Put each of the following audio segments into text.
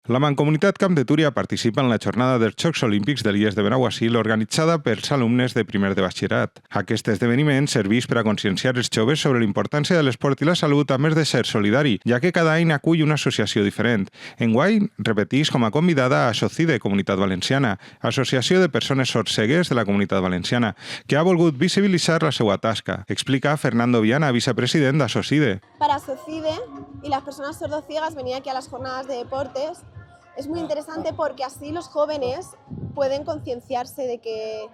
La Mancomunitat Camp de Túria participa en la jornada dels Jocs Olímpics de l'IES de Benaguasil organitzada pels alumnes de primer de batxillerat. Aquest esdeveniment serveix per a conscienciar els joves sobre la importància de l'esport i la salut, a més de ser solidari, ja que cada any acull una associació diferent. Enguany, repeteix com a convidada a Socide, Comunitat Valenciana, Associació de Persones Sordcegues de la Comunitat Valenciana, que ha volgut visibilitzar la seva tasca. Explica Fernando Viana, vicepresident de Socide. Para Socide y las personas sordociegas venir aquí a las jornadas de deportes es muy interesante porque así los jóvenes pueden concienciarse de que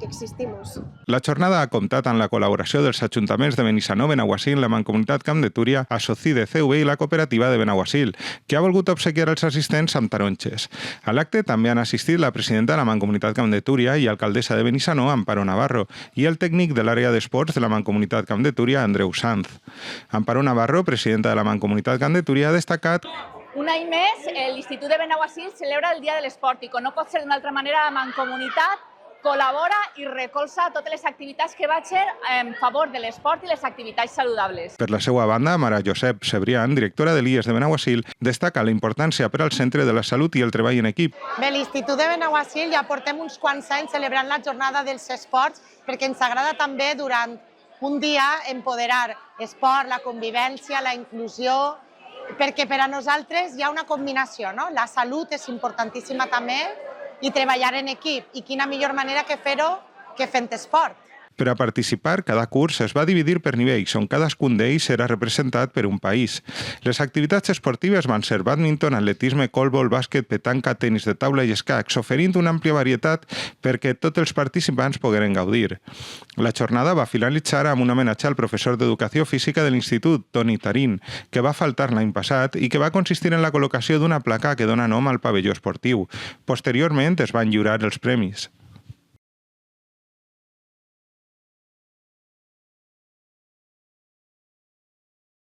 existimos. La jornada ha comptat amb la col·laboració dels ajuntaments de Benissanó, Benaguasil, la Mancomunitat Camp de Túria, Socide CV i la cooperativa de Benaguasil, que ha volgut obsequiar els assistents amb taronges. A l'acte també han assistit la presidenta de la Mancomunitat Camp de Túria i alcaldessa de Benissanó, Amparo Navarro, i el tècnic de l'àrea d'esports de la Mancomunitat Camp de Túria, Andreu Sanz. Amparo Navarro, presidenta de la Mancomunitat Camp de Túria, ha destacat: un any més, l'Institut de Benaguasil celebra el Dia de l'Esport i, com no pot ser d'una altra manera, la Mancomunitat col·labora i recolza totes les activitats que va ser en favor de l'esport i les activitats saludables. Per la seva banda, Mara Josep Cebrián, directora de l'IES de Benaguasil, destaca la importància per al Centre de la Salut i el treball en equip. Bé, l'Institut de Benaguasil ja portem uns quants anys celebrant la jornada dels esports perquè ens agrada també durant un dia empoderar esport, la convivència, la inclusió, perquè per a nosaltres hi ha una combinació, no? La salut és importantíssima també i treballar en equip. I quina millor manera que fer-ho que fent esport. Per a participar, cada curs es va dividir per nivells, on cadascun d'ells serà representat per un país. Les activitats esportives van ser bàdminton, atletisme, còlbol, bàsquet, petanca, tenis de taula i escacs, oferint una àmplia varietat perquè tots els participants pogueren gaudir. La jornada va finalitzar amb un homenatge al professor d'Educació Física de l'Institut, Toni Tarín, que va faltar l'any passat i que va consistir en la col·locació d'una placa que dona nom al pavelló esportiu. Posteriorment es van lliurar els premis.